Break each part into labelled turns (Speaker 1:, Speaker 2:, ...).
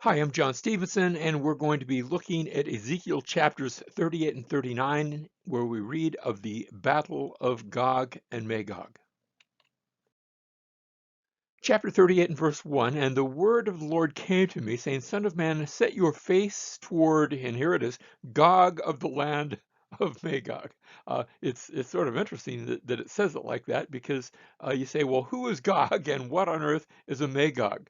Speaker 1: Hi, I'm John Stevenson, and we're going to be looking at Ezekiel chapters 38 and 39, where we read of the Battle of Gog and Magog. Chapter 38 and verse 1, and the word of the Lord came to me, saying, Son of man, set your face toward, and here it is, Gog of the land of Magog. It's sort of interesting that it says it like that because you say, well, who is Gog and what on earth is a Magog?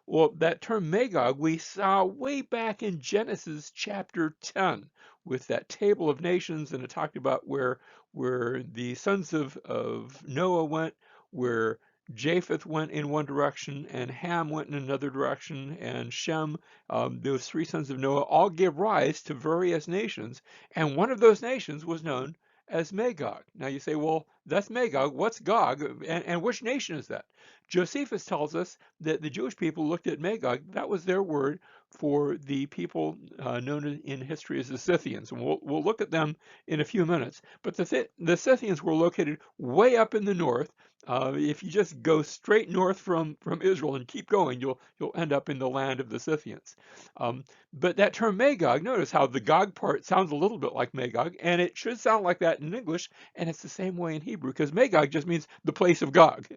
Speaker 1: Well, that term Magog we saw way back in Genesis chapter 10 with that table of nations, and it talked about where the sons of Noah went, where Japheth went in one direction, and Ham went in another direction, and Shem, those three sons of Noah, all gave rise to various nations, and one of those nations was known as Magog. Now you say, well, that's Magog. What's Gog? And which nation is that? Josephus tells us that the Jewish people looked at Magog. That was their word for the people known in history as the Scythians. And we'll look at them in a few minutes. But the Scythians were located way up in the north. If you just go straight north from Israel and keep going, you'll end up in the land of the Scythians. But that term Magog, notice how the Gog part sounds a little bit like Magog, and it should sound like that in English, and it's the same way in Hebrew, because Magog just means the place of Gog.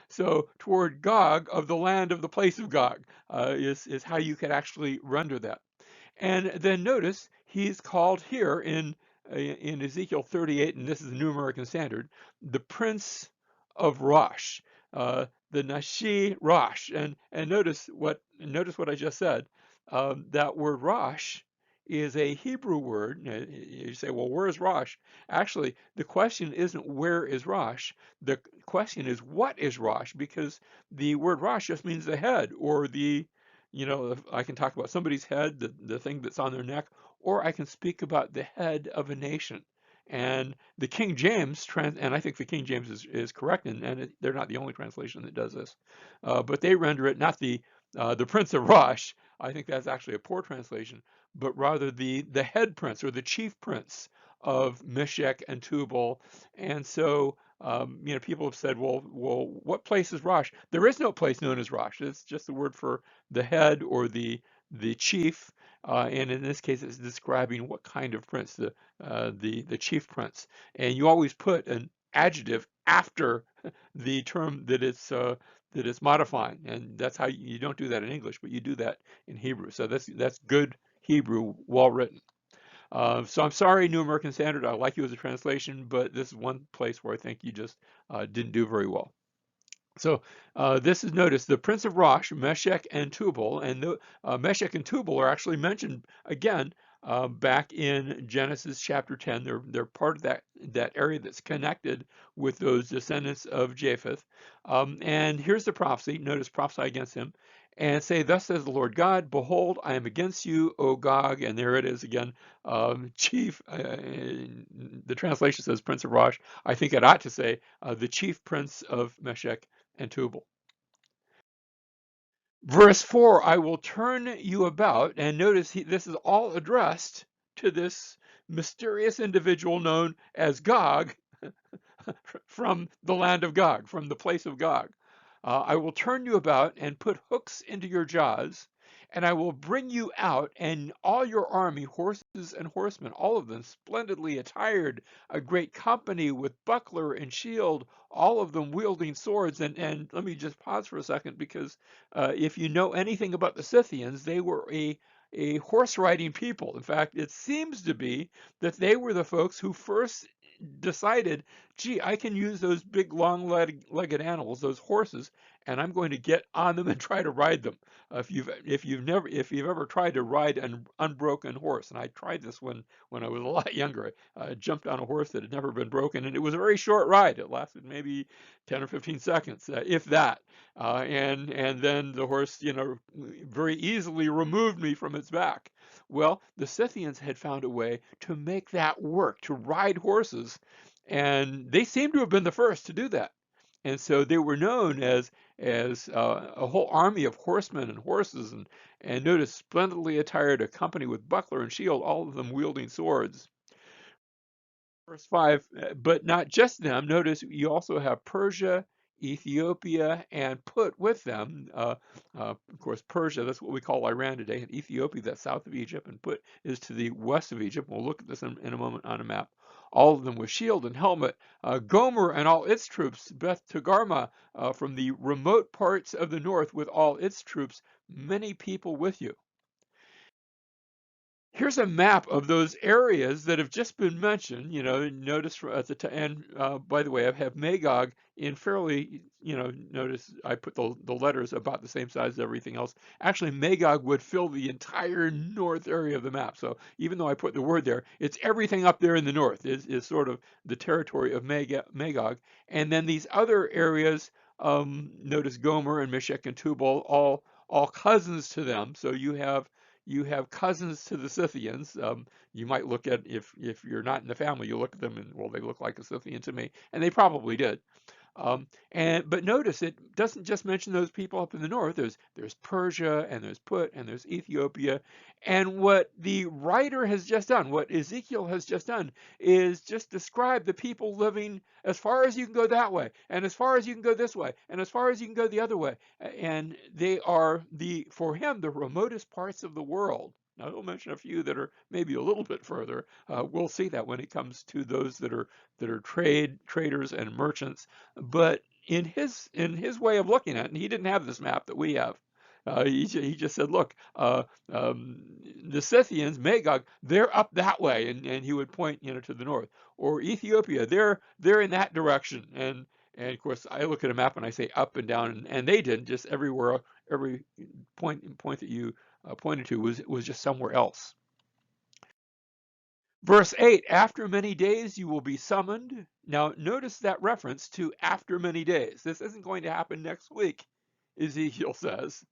Speaker 1: So toward Gog of the land of the place of Gog is how you could actually render that. And then notice he's called here in Ezekiel 38, and this is the New American Standard, the Prince of Rosh, the Nashi Rosh. And notice what I just said. That word Rosh is a Hebrew word. You say, well, where is Rosh? Actually, the question isn't where is Rosh. The question is what is Rosh, because the word Rosh just means the head or I can talk about somebody's head, the thing that's on their neck, or I can speak about the head of a nation. And the King James, and I think the King James is correct, and they're not the only translation that does this, but they render it not the Prince of Rosh. I think that's actually a poor translation, but rather the head prince or the chief prince of Meshech and Tubal. And so people have said, well, what place is Rosh? There is no place known as Rosh. It's just the word for the head or the chief, and in this case, it's describing what kind of prince, the chief prince. And you always put an adjective after the term that it's modifying, and that's how you don't do that in English, but you do that in Hebrew. So that's good Hebrew, well written. So I'm sorry, New American Standard. I like you as a translation, but this is one place where I think you just didn't do very well. So this is, notice, the Prince of Rosh, Meshech and Tubal, and Meshech and Tubal are actually mentioned again back in Genesis chapter 10. They're part of that area that's connected with those descendants of Japheth. And here's the prophecy. Notice, prophesy against him and say, thus says the Lord God, behold, I am against you, O Gog. And there it is again, chief. The translation says Prince of Rosh. I think it ought to say the chief prince of Meshech and Tubal. Verse 4, I will turn you about, and notice this is all addressed to this mysterious individual known as Gog from the land of Gog, from the place of Gog. I will turn you about and put hooks into your jaws, and I will bring you out and all your army, horses and horsemen, all of them splendidly attired, a great company with buckler and shield, all of them wielding swords. And let me just pause for a second, because if you know anything about the Scythians, they were a horse riding people. In fact, it seems to be that they were the folks who first decided, gee, I can use those big long-legged animals, those horses, and I'm going to get on them and try to ride them. If you've ever tried to ride an unbroken horse, and I tried this when I was a lot younger, I jumped on a horse that had never been broken, and it was a very short ride. It lasted maybe 10 or 15 seconds, if that. And then the horse, very easily removed me from its back. Well, the Scythians had found a way to make that work, to ride horses, and they seem to have been the first to do that. And so they were known as a whole army of horsemen and horses, and notice, splendidly attired, a company with buckler and shield, all of them wielding swords. Verse 5, but not just them. Notice you also have Persia, Ethiopia, and Put with them. Of course, Persia, that's what we call Iran today, and Ethiopia, that's south of Egypt, and Put is to the west of Egypt. We'll look at this in a moment on a map. All of them with shield and helmet. Gomer and all its troops, Beth Togarmah from the remote parts of the north with all its troops, many people with you. Here's a map of those areas that have just been mentioned. Notice at the and by the way, I have Magog in fairly, notice I put the letters about the same size as everything else. Actually, Magog would fill the entire north area of the map. So even though I put the word there, it's everything up there in the north is sort of the territory of Magog. And then these other areas, notice Gomer and Meshech and Tubal, all cousins to them. So you have cousins to the Scythians. You might look at, if you're not in the family, you look at them and, well, they look like a Scythian to me, and they probably did. But notice it doesn't just mention those people up in the north. There's Persia, and there's Put, and there's Ethiopia. And what the writer has just done, what Ezekiel has just done, is just describe the people living as far as you can go that way, and as far as you can go this way, and as far as you can go the other way. And they are, for him, the remotest parts of the world. Now, he'll mention a few that are maybe a little bit further. We'll see that when it comes to those that are traders and merchants. But in his way of looking at it, and he didn't have this map that we have. He just said, look, the Scythians, Magog, they're up that way, and he would point, to the north. Or Ethiopia, they're in that direction. And of course, I look at a map and I say up and down, and they didn't. Just everywhere, every point that you pointed to was just somewhere else. Verse 8, after many days you will be summoned. Now, notice that reference to after many days. This isn't going to happen next week, Ezekiel says.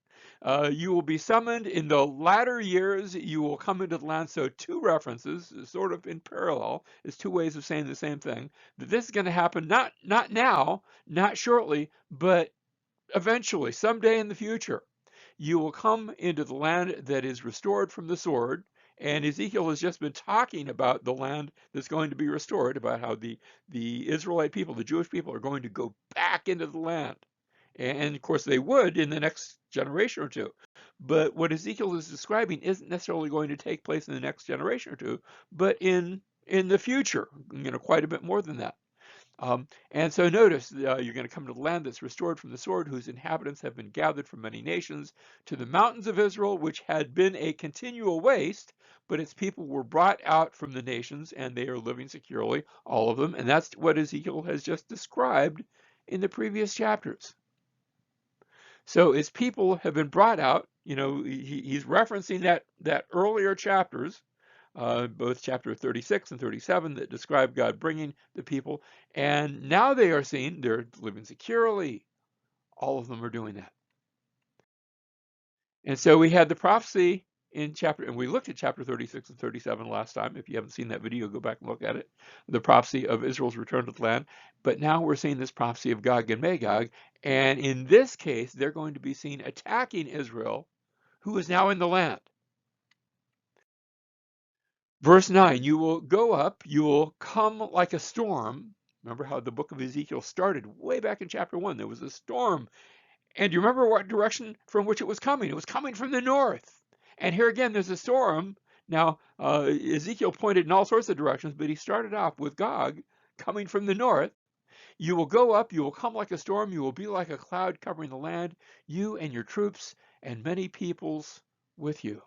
Speaker 1: You will be summoned in the latter years. You will come into the land. So two references, sort of in parallel, is two ways of saying the same thing. That this is going to happen not now, not shortly, but eventually, someday in the future. You will come into the land that is restored from the sword. And Ezekiel has just been talking about the land that's going to be restored, about how the Israelite people, the Jewish people, are going to go back into the land. And of course, they would in the next generation or two. But what Ezekiel is describing isn't necessarily going to take place in the next generation or two, but in the future, quite a bit more than that. And so notice, you're going to come to the land that's restored from the sword, whose inhabitants have been gathered from many nations, to the mountains of Israel, which had been a continual waste, but its people were brought out from the nations, and they are living securely, all of them. And that's what Ezekiel has just described in the previous chapters. So its people have been brought out. He's referencing that earlier chapters, both chapter 36 and 37, that describe God bringing the people. And now they are seen, they're living securely. All of them are doing that. And so we had the prophecy in and we looked at chapter 36 and 37 last time. If you haven't seen that video, go back and look at it. The prophecy of Israel's return to the land. But now we're seeing this prophecy of Gog and Magog. And in this case, they're going to be seen attacking Israel, who is now in the land. Verse 9, you will go up, you will come like a storm. Remember how the book of Ezekiel started way back in chapter 1. There was a storm. And you remember what direction from which it was coming? It was coming from the north. And here again, there's a storm. Now, Ezekiel pointed in all sorts of directions, but he started off with Gog coming from the north. You will go up, you will come like a storm, you will be like a cloud covering the land, you and your troops and many peoples with you.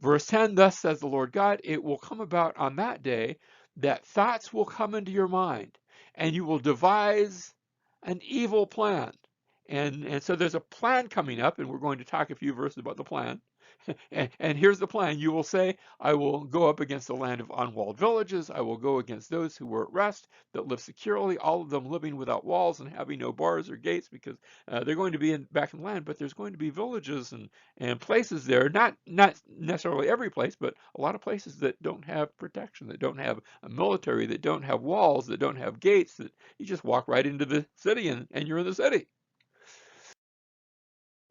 Speaker 1: Verse 10, thus says the Lord God, it will come about on that day that thoughts will come into your mind, and you will devise an evil plan. And so there's a plan coming up, and we're going to talk a few verses about the plan. And here's the plan. You will say, I will go up against the land of unwalled villages. I will go against those who were at rest, that live securely, all of them living without walls and having no bars or gates, because they're going to be back in the land, but there's going to be villages and places there, not necessarily every place, but a lot of places that don't have protection, that don't have a military, that don't have walls, that don't have gates, that you just walk right into the city and you're in the city.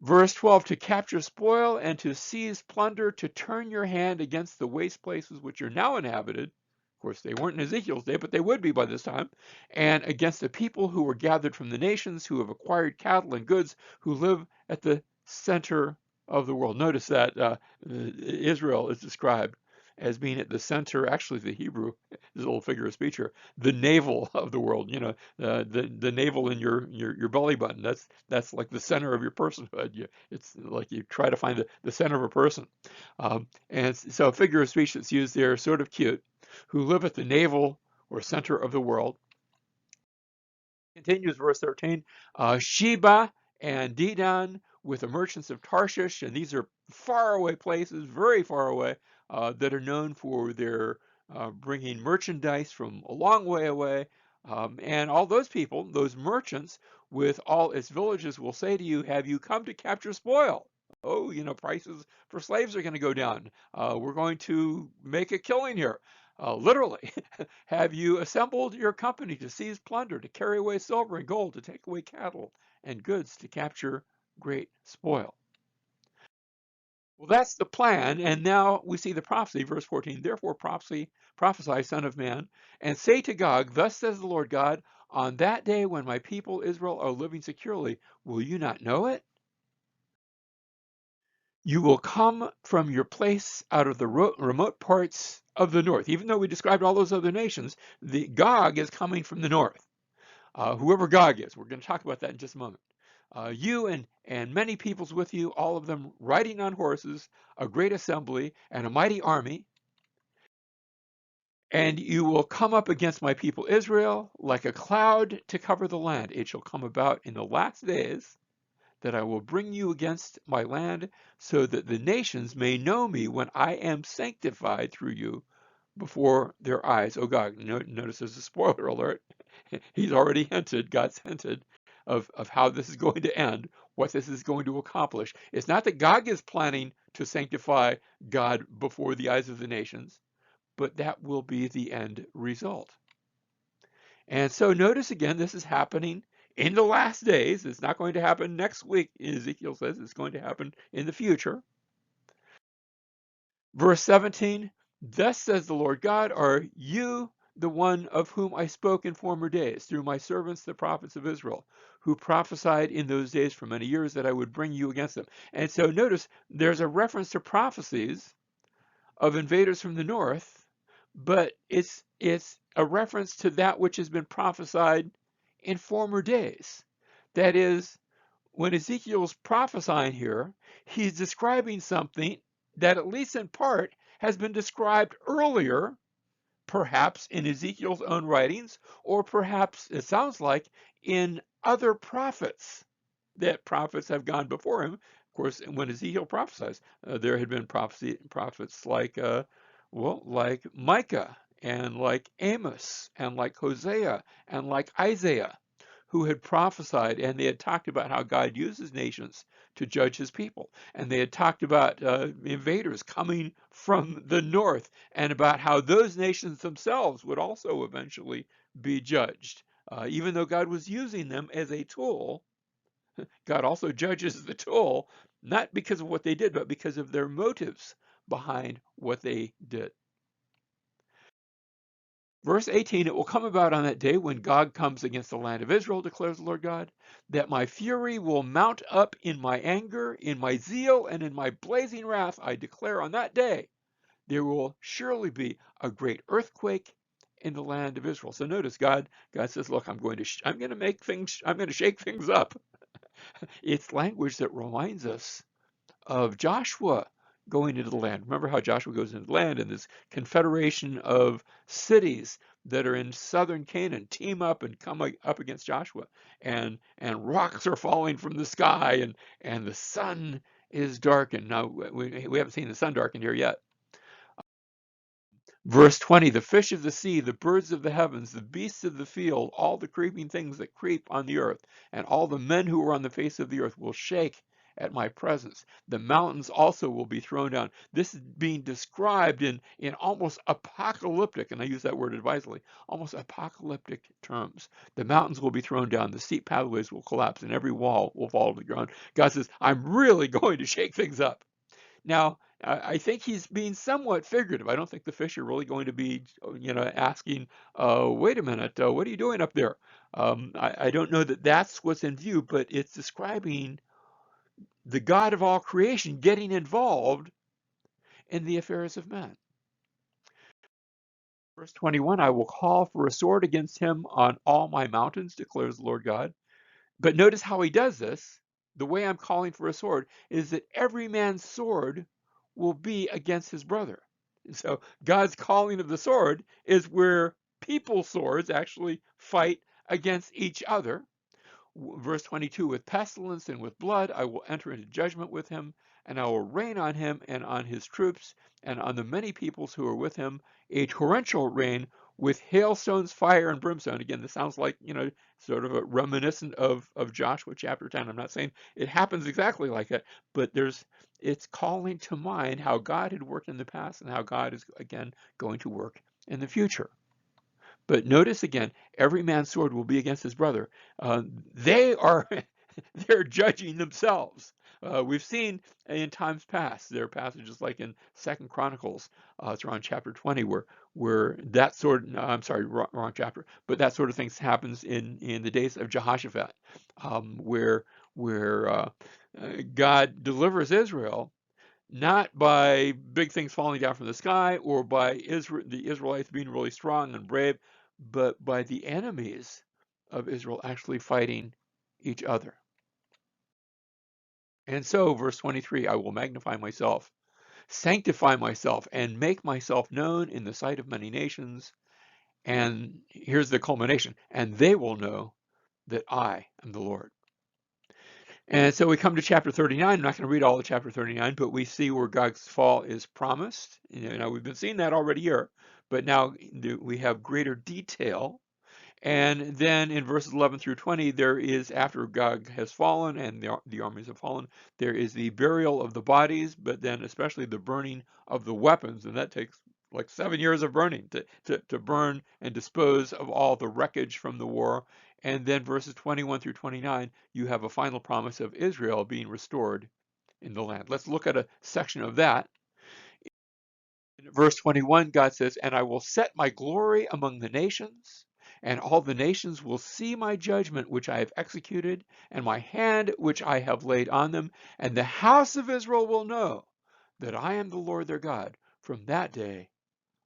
Speaker 1: Verse 12, to capture spoil and to seize plunder, to turn your hand against the waste places which are now inhabited. Of course, they weren't in Ezekiel's day, but they would be by this time, and against the people who were gathered from the nations, who have acquired cattle and goods, who live at the center of the world. Notice that Israel is described as being at the center. Actually, the Hebrew is a little figure of speech here. The navel of the world. The navel in your belly button. That's like the center of your personhood. It's like you try to find the center of a person. And so a figure of speech that's used there, sort of cute, who live at the navel or center of the world. Continues verse 13, Sheba and Dedan with the merchants of Tarshish, and these are faraway places, very far away, that are known for their bringing merchandise from a long way away. And all those people, those merchants, with all its villages will say to you, have you come to capture spoil? Oh, prices for slaves are going to go down. We're going to make a killing here. Literally, have you assembled your company to seize plunder, to carry away silver and gold, to take away cattle and goods, to capture great spoil? Well, that's the plan. And now we see the prophecy, verse 14. Therefore prophesy, son of man, and say to Gog, thus says the Lord God, on that day when my people Israel are living securely, will you not know it? You will come from your place out of the remote parts of the north. Even though we described all those other nations, the Gog is coming from the north. Whoever Gog is, we're going to talk about that in just a moment. You and many peoples with you, all of them riding on horses, a great assembly and a mighty army. And you will come up against my people Israel like a cloud to cover the land. It shall come about in the last days that I will bring you against my land, so that the nations may know me when I am sanctified through you before their eyes. Oh God, notice there's a spoiler alert. He's already hinted, God's hinted of how this is going to end, what this is going to accomplish. It's not that God is planning to sanctify God before the eyes of the nations, but that will be the end result. And so notice again, this is happening in the last days. It's not going to happen next week. Ezekiel says it's going to happen in the future. Verse 17, thus says the Lord God, are you the one of whom I spoke in former days through my servants, the prophets of Israel, who prophesied in those days for many years that I would bring you against them. And so notice there's a reference to prophecies of invaders from the north, but it's a reference to that which has been prophesied in former days. That is, when Ezekiel's prophesying here, he's describing something that, at least in part, has been described earlier, perhaps in Ezekiel's own writings, or perhaps, it sounds like, in other prophets, that prophets have gone before him. Of course, when Ezekiel prophesies, there had been prophets like Micah and like Amos and like Hosea and like Isaiah, who had prophesied, and they had talked about how God uses nations to judge his people. And they had talked about invaders coming from the north, and about how those nations themselves would also eventually be judged. Even though God was using them as a tool, God also judges the tool, not because of what they did, but because of their motives behind what they did. Verse 18, it will come about on that day when Gog comes against the land of Israel, declares the Lord God, that my fury will mount up in my anger, in my zeal, and in my blazing wrath. I declare on that day, there will surely be a great earthquake in the land of Israel. So notice God says, look, I'm going to shake things up. It's language that reminds us of Joshua going into the land. Remember how Joshua goes into the land, and this confederation of cities that are in southern Canaan team up and come up against Joshua, and rocks are falling from the sky, and the sun is darkened. Now we haven't seen the sun darkened here yet. Verse 20, the fish of the sea, the birds of the heavens, the beasts of the field, all the creeping things that creep on the earth, and all the men who are on the face of the earth will shake at my presence. The mountains also will be thrown down. This is being described in almost apocalyptic, and I use that word advisedly, almost apocalyptic terms. The mountains will be thrown down, the steep pathways will collapse, and every wall will fall to the ground. God says, I'm really going to shake things up. Now, I think he's being somewhat figurative. I don't think the fish are really going to be, asking, wait a minute, what are you doing up there? I don't know that that's what's in view, but it's describing the God of all creation getting involved in the affairs of men. Verse 21, I will call for a sword against him on all my mountains, declares the Lord God. But notice how he does this. The way I'm calling for a sword is that every man's sword will be against his brother. So God's calling of the sword is where people's swords actually fight against each other. Verse 22, with pestilence and with blood, I will enter into judgment with him, and I will rain on him and on his troops and on the many peoples who are with him, a torrential rain with hailstones, fire, and brimstone. Again, this sounds like, sort of a reminiscent of Joshua chapter 10. I'm not saying it happens exactly like that, but it's calling to mind how God had worked in the past and how God is, again, going to work in the future. But notice again, every man's sword will be against his brother. They are they're judging themselves. We've seen in times past, there are passages like in Second Chronicles, it's around chapter 20, where that sort. No, I'm sorry, wrong chapter. But that sort of thing happens in the days of Jehoshaphat, where God delivers Israel not by big things falling down from the sky or by the Israelites being really strong and brave, but by the enemies of Israel actually fighting each other. And so, verse 23, I will magnify myself, sanctify myself, and make myself known in the sight of many nations. And here's the culmination, and they will know that I am the Lord. And so we come to chapter 39. I'm not going to read all of chapter 39, but we see where Gog's fall is promised. We've been seeing that already here, but now we have greater detail. And then in verses 11 through 20, there is, after Gog has fallen and the armies have fallen, there is the burial of the bodies, but then especially the burning of the weapons. And that takes like 7 years of burning to burn and dispose of all the wreckage from the war. And then verses 21 through 29, you have a final promise of Israel being restored in the land. Let's look at a section of that. In verse 21, God says, and I will set my glory among the nations, and all the nations will see my judgment which I have executed, and my hand which I have laid on them, and the house of Israel will know that I am the Lord their God from that day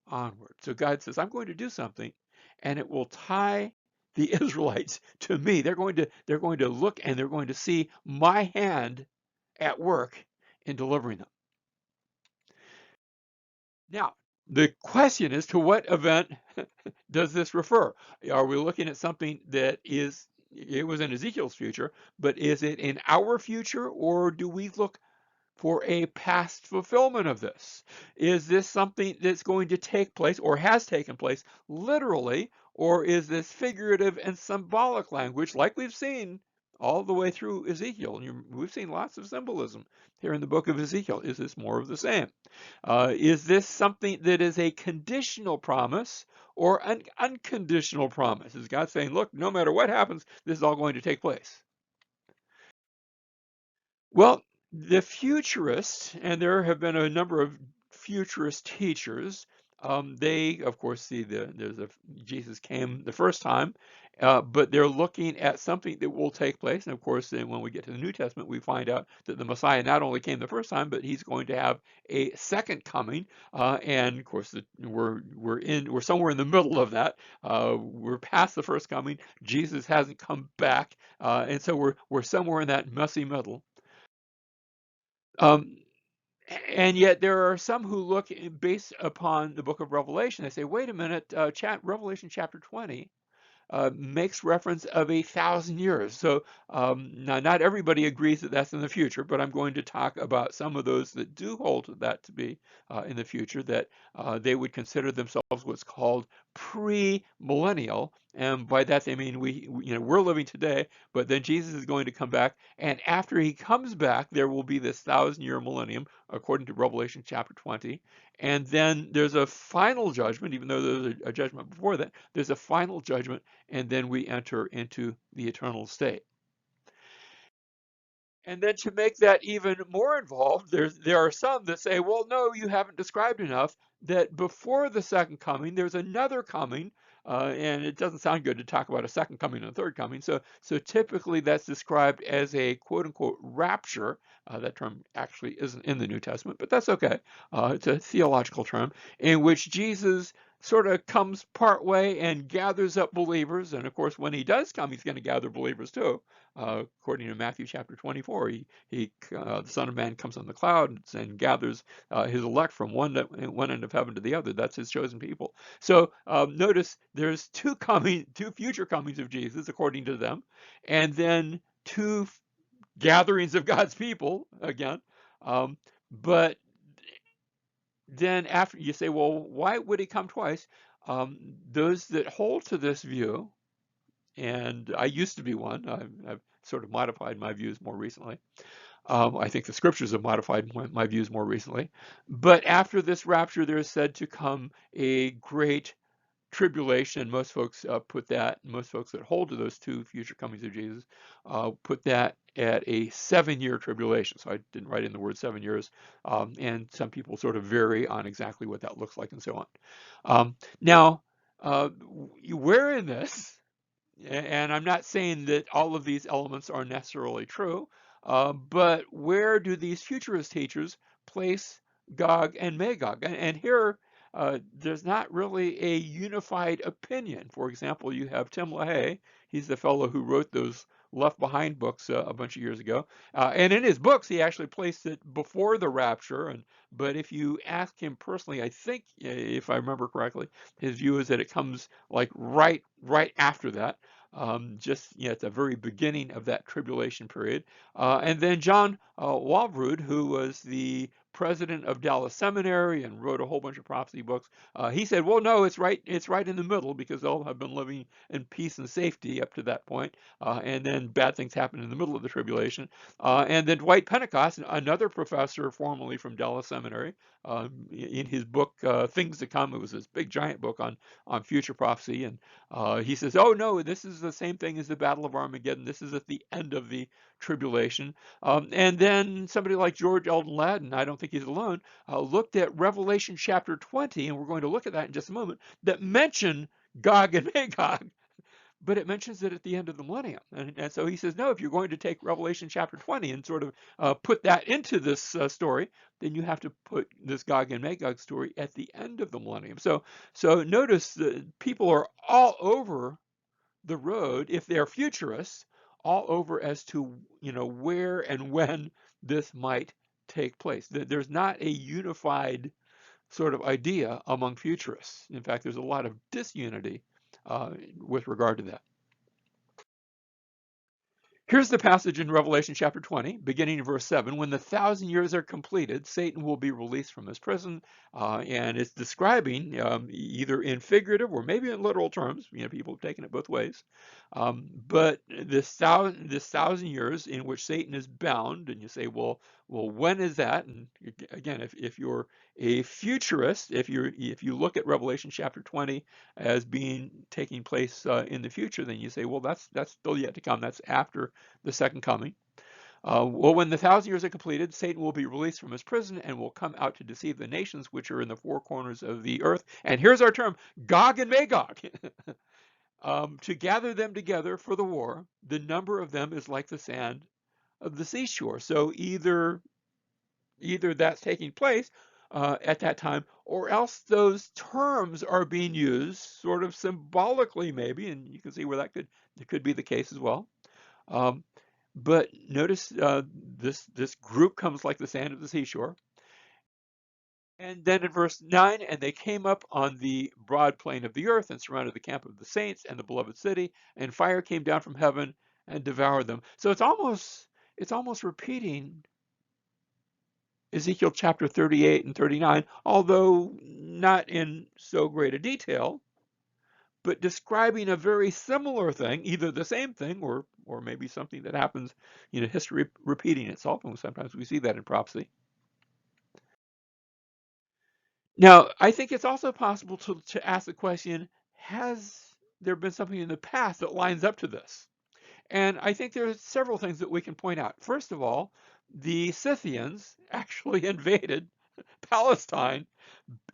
Speaker 1: onward. So God says, I'm going to do something, and it will tie the Israelites to me. They're going to look and they're going to see my hand at work in delivering them. Now, the question is, to what event does this refer? Are we looking at something that it was in Ezekiel's future, but is it in our future, or do we look for a past fulfillment of this? Is this something that's going to take place or has taken place literally, or is this figurative and symbolic language like we've seen all the way through Ezekiel? We've seen lots of symbolism here in the book of Ezekiel. Is this more of the same? Is this something that is a conditional promise or an unconditional promise? Is God saying, look, no matter what happens, this is all going to take place? Well, the futurists, and there have been a number of futurist teachers, they, of course, see Jesus came the first time, but they're looking at something that will take place. And of course, then when we get to the New Testament, we find out that the Messiah not only came the first time, but he's going to have a second coming. And of course, we're somewhere in the middle of that. We're past the first coming. Jesus hasn't come back, and so we're somewhere in that messy middle. Um, and yet there are some who look based upon the book of Revelation. They say, wait a minute, Revelation chapter 20 makes reference of 1,000 years. So now not everybody agrees that that's in the future, but I'm going to talk about some of those that do hold that to be in the future, that they would consider themselves what's called pre-millennial. And by that they mean we're living today, but then Jesus is going to come back, and after he comes back, there will be this 1,000-year millennium, according to Revelation chapter 20. And then there's a final judgment, even though there's a judgment before that, there's a final judgment, and then we enter into the eternal state. And then to make that even more involved, there are some that say, well, no, you haven't described enough, that before the second coming, there's another coming, and it doesn't sound good to talk about a second coming and a third coming. So typically that's described as a quote unquote rapture. That term actually isn't in the New Testament, but that's okay. It's a theological term in which Jesus sort of comes part way and gathers up believers. And of course, when he does come, he's going to gather believers too. According to Matthew chapter 24, the Son of Man comes on the clouds and gathers his elect from one end of heaven to the other. That's his chosen people. So notice there's two future comings of Jesus, according to them, and then two gatherings of God's people again. But then after you say, well, why would he come twice? Those that hold to this view, and I used to be one. I've sort of modified my views more recently. I think the scriptures have modified my views more recently. But after this rapture, there is said to come a great tribulation. Most folks that hold to those two future comings of Jesus, put that at a 7-year tribulation. So I didn't write in the word 7 years. And some people sort of vary on exactly what that looks like and so on. Now, where in this, and I'm not saying that all of these elements are necessarily true, but where do these futurist teachers place Gog and Magog? And here, there's not really a unified opinion. For example, you have Tim LaHaye. He's the fellow who wrote those Left Behind books a bunch of years ago. And in his books, he actually placed it before the rapture. But if you ask him personally, I think, if I remember correctly, his view is that it comes like right after that. At the very beginning of that tribulation period. And then John Walvoord, who was the president of Dallas Seminary and wrote a whole bunch of prophecy books, he said, well, no, it's right in the middle, because they'll have been living in peace and safety up to that point. And then bad things happen in the middle of the tribulation. And then Dwight Pentecost, another professor formerly from Dallas Seminary, in his book, Things to Come, it was this big giant book on future prophecy. And he says, oh, no, this is the same thing as the Battle of Armageddon. This is at the end of the tribulation. And then somebody like George Eldon Ladd, I don't think he's alone, looked at Revelation chapter 20, and we're going to look at that in just a moment, that mention Gog and Magog, but it mentions it at the end of the millennium. And so he says, no, if you're going to take Revelation chapter 20 and sort of put that into this story, then you have to put this Gog and Magog story at the end of the millennium. So notice that people are all over the road, if they're futurists, all over as to where and when this might take place. There's not a unified sort of idea among futurists. In fact, there's a lot of disunity with regard to that. Here's the passage in Revelation chapter 20, beginning in verse 7. When the 1,000 years are completed, Satan will be released from his prison, and it's describing, either in figurative or maybe in literal terms. People have taken it both ways. But this thousand years in which Satan is bound, and you say, well, when is that? And again, if you're a futurist, if you look at Revelation chapter 20 as being taking place in the future, then you say, well, that's still yet to come. That's after the second coming. Well, when the 1,000 years are completed, Satan will be released from his prison and will come out to deceive the nations which are in the four corners of the earth. And here's our term, Gog and Magog. To gather them together for the war. The number of them is like the sand of the seashore. So either that's taking place at that time, or else those terms are being used sort of symbolically, maybe, and you can see where it could be the case as well. But notice this group comes like the sand of the seashore. And then in verse 9, and they came up on the broad plain of the earth and surrounded the camp of the saints and the beloved city, and fire came down from heaven and devoured them. So it's almost repeating Ezekiel chapter 38 and 39, although not in so great a detail, but describing a very similar thing, either the same thing or maybe something that happens, history repeating itself, and sometimes we see that in prophecy. Now, I think it's also possible to ask the question, has there been something in the past that lines up to this? And I think there's several things that we can point out. First of all, the Scythians actually invaded Palestine,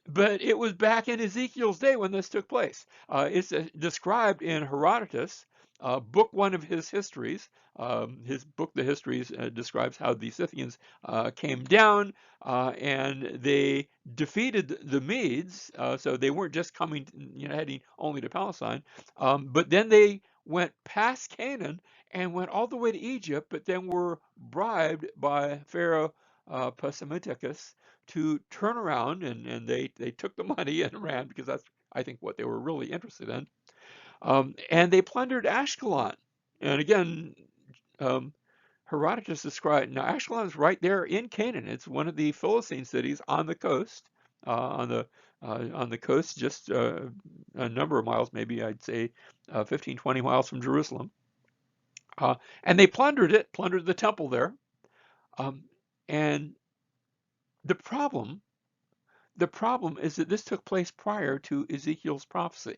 Speaker 1: but it was back in Ezekiel's day when this took place. It's described in Herodotus, book one of his histories. His book, The Histories, describes how the Scythians came down and they defeated the Medes. So they weren't just coming, heading only to Palestine, but then they went past Canaan and went all the way to Egypt, but then were bribed by Pharaoh Psammetichus to turn around, and they took the money and ran, because that's, I think, what they were really interested in. And they plundered Ashkelon. And again, um, Herodotus described, now Ashkelon is right there in Canaan. It's one of the Philistine cities on the coast, on the coast, just a number of miles, maybe I'd say 15, 20 miles from Jerusalem. And they plundered it, plundered the temple there. Um, and the problem The problem is that this took place prior to Ezekiel's prophecy.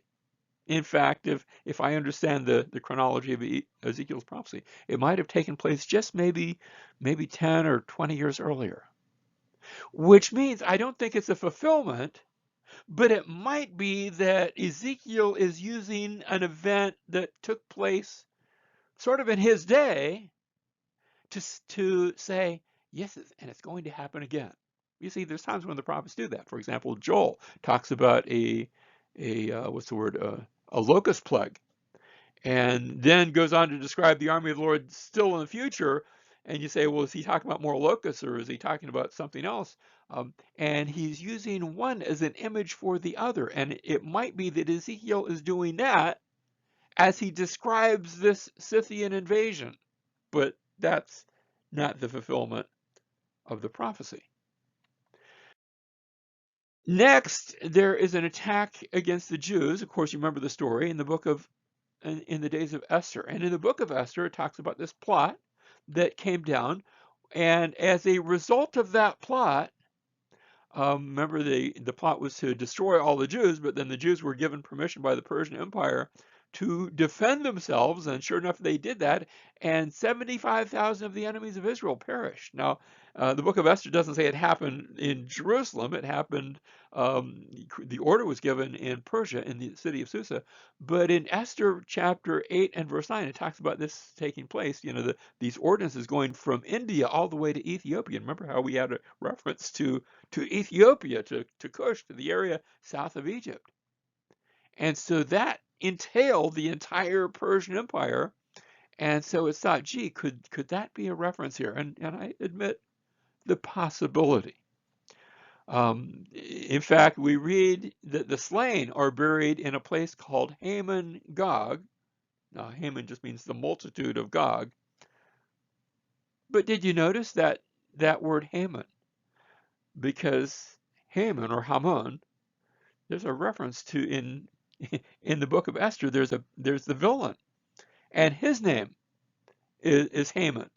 Speaker 1: In fact, if I understand the chronology of Ezekiel's prophecy, it might have taken place just maybe 10 or 20 years earlier, which means I don't think it's a fulfillment, but it might be that Ezekiel is using an event that took place sort of in his day to say, yes, and it's going to happen again. You see, there's times when the prophets do that. For example, Joel talks about what's the word, a locust plague, and then goes on to describe the army of the Lord still in the future. And you say, well, is he talking about more locusts, or is he talking about something else? And he's using one as an image for the other. And it might be that Ezekiel is doing that as he describes this Scythian invasion, but that's not the fulfillment of the prophecy. Next, there is an attack against the Jews. Of course, you remember the story in the days of Esther. And in the book of Esther, it talks about this plot that came down. And as a result of that plot, remember, the plot was to destroy all the Jews, but then the Jews were given permission by the Persian Empire to defend themselves, and sure enough, they did that, and 75,000 of the enemies of Israel perished. Now, the book of Esther doesn't say it happened in Jerusalem. It happened, the order was given in Persia, in the city of Susa. But in Esther chapter 8 and verse 9, it talks about this taking place. These ordinances going from India all the way to Ethiopia. Remember how we had a reference to Ethiopia, to Cush, to the area south of Egypt. And so that entailed the entire Persian Empire. And so it's thought, gee, could that be a reference here? And I admit the possibility. In fact, we read that the slain are buried in a place called Haman Gog. Now, Haman just means the multitude of Gog. But did you notice that word Haman? Because Haman, or Haman, there's a reference to in the book of Esther. There's the villain, and his name is Haman,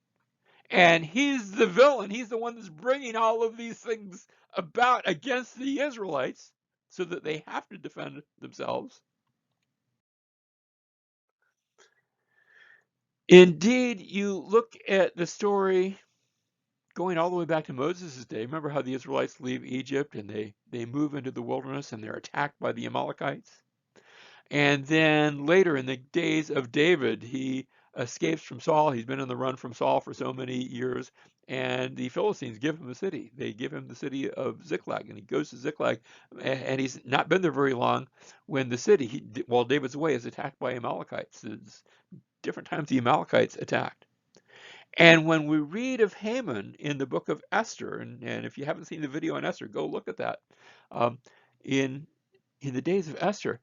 Speaker 1: and he's the villain. He's the one that's bringing all of these things about against the Israelites, so that they have to defend themselves. Indeed, you look at the story going all the way back to Moses' day. Remember how the Israelites leave Egypt and they move into the wilderness and they're attacked by the Amalekites? And then later in the days of David, he escapes from Saul. He's been on the run from Saul for so many years. And the Philistines give him a city. They give him the city of Ziklag. And he goes to Ziklag. And he's not been there very long when the city, while David's away, is attacked by Amalekites. It's different times the Amalekites attacked. And when we read of Haman in the book of Esther, and if you haven't seen the video on Esther, go look at that. In the days of Esther,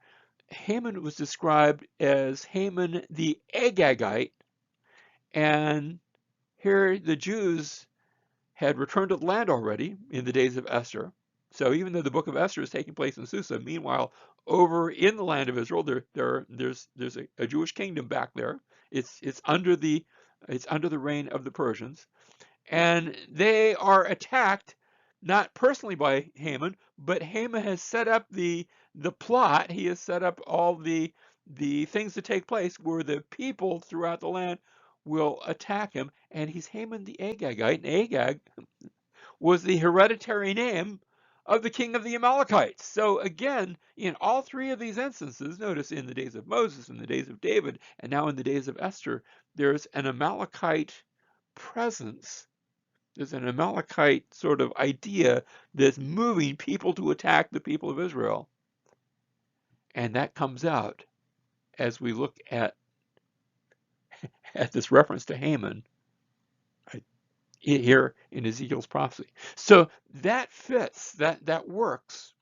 Speaker 1: Haman was described as Haman the Agagite, and here the Jews had returned to the land already in the days of Esther. So even though the book of Esther is taking place in Susa, meanwhile, over in the land of Israel, there's a Jewish kingdom back there. It's under the reign of the Persians, and they are attacked not personally by Haman, but Haman has set up the plot. He has set up all the the things that take place where the people throughout the land will attack him, and he's Haman the Agagite, and Agag was the hereditary name of the king of the Amalekites. So again, in all three of these instances, notice in the days of Moses, in the days of David, and now in the days of Esther, there's an Amalekite presence. There's an Amalekite sort of idea that's moving people to attack the people of Israel. And that comes out as we look at this reference to Haman here in Ezekiel's prophecy. So that fits, that works.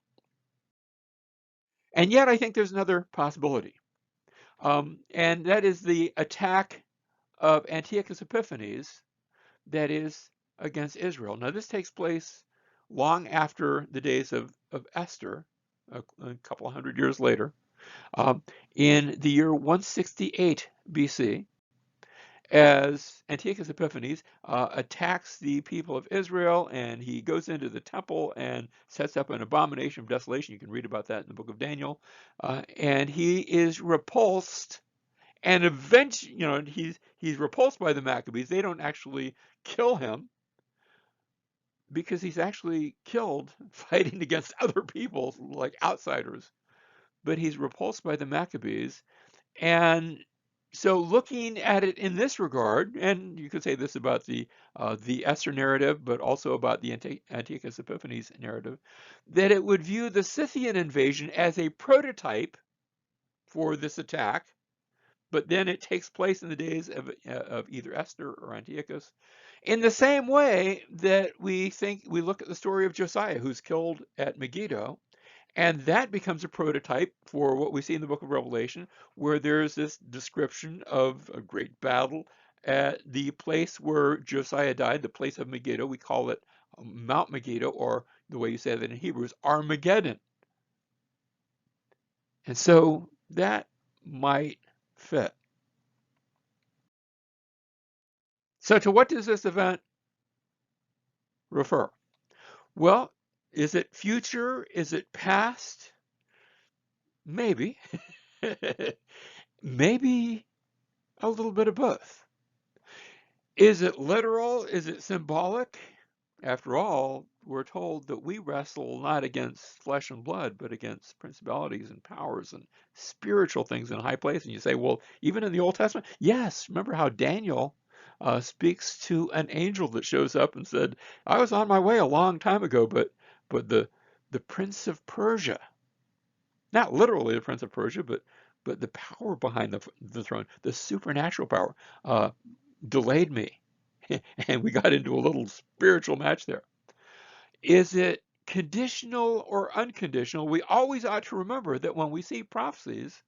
Speaker 1: And yet I think there's another possibility. And that is the attack of Antiochus Epiphanes, that is against Israel. Now this takes place long after the days of Esther, a couple of hundred years later, in the year 168 BC, as Antiochus Epiphanes attacks the people of Israel, and he goes into the temple and sets up an abomination of desolation. You can read about that in the book of Daniel. And he is repulsed, and eventually, he's repulsed by the Maccabees. They don't actually kill him because he's actually killed fighting against other people, like outsiders. But he's repulsed by the Maccabees. And so looking at it in this regard, and you could say this about the Esther narrative, but also about the Antiochus Epiphanes narrative, that it would view the Scythian invasion as a prototype for this attack, but then it takes place in the days of either Esther or Antiochus, in the same way that we look at the story of Josiah, who's killed at Megiddo, and that becomes a prototype for what we see in the book of Revelation, where there's this description of a great battle at the place where Josiah died, the place of Megiddo. We call it Mount Megiddo, or the way you say that in Hebrew is Armageddon. And so that might fit. So to what does this event refer? Well, is it future? Is it past? Maybe. Maybe a little bit of both. Is it literal? Is it symbolic? After all, we're told that we wrestle not against flesh and blood, but against principalities and powers and spiritual things in high places. And you say, well, even in the Old Testament? Yes. Remember how Daniel speaks to an angel that shows up and said, I was on my way a long time ago, but the Prince of Persia, not literally the Prince of Persia, but the power behind the throne, the supernatural power, delayed me. And we got into a little spiritual match there. Is it conditional or unconditional? We always ought to remember that when we see prophecies,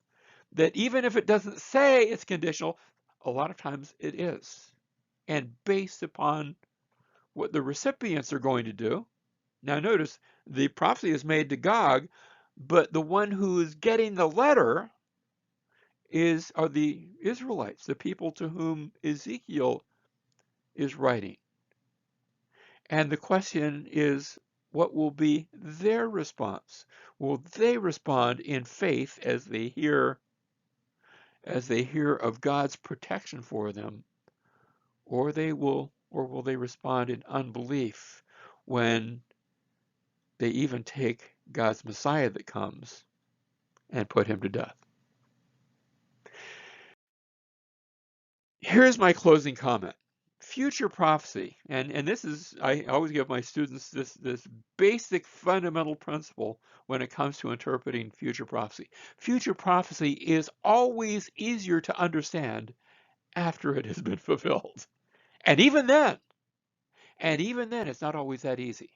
Speaker 1: that even if it doesn't say it's conditional, a lot of times it is. And based upon what the recipients are going to do. Now notice, the prophecy is made to Gog, but the one who is getting the letter are the Israelites, the people to whom Ezekiel is writing. And the question is, what will be their response? Will they respond in faith as they hear of God's protection for them, or will they respond in unbelief when they even take God's Messiah that comes and put him to death? Here's my closing comment. Future prophecy, and this is, I always give my students this basic fundamental principle when it comes to interpreting future prophecy. Future prophecy is always easier to understand after it has been fulfilled. And even then, it's not always that easy.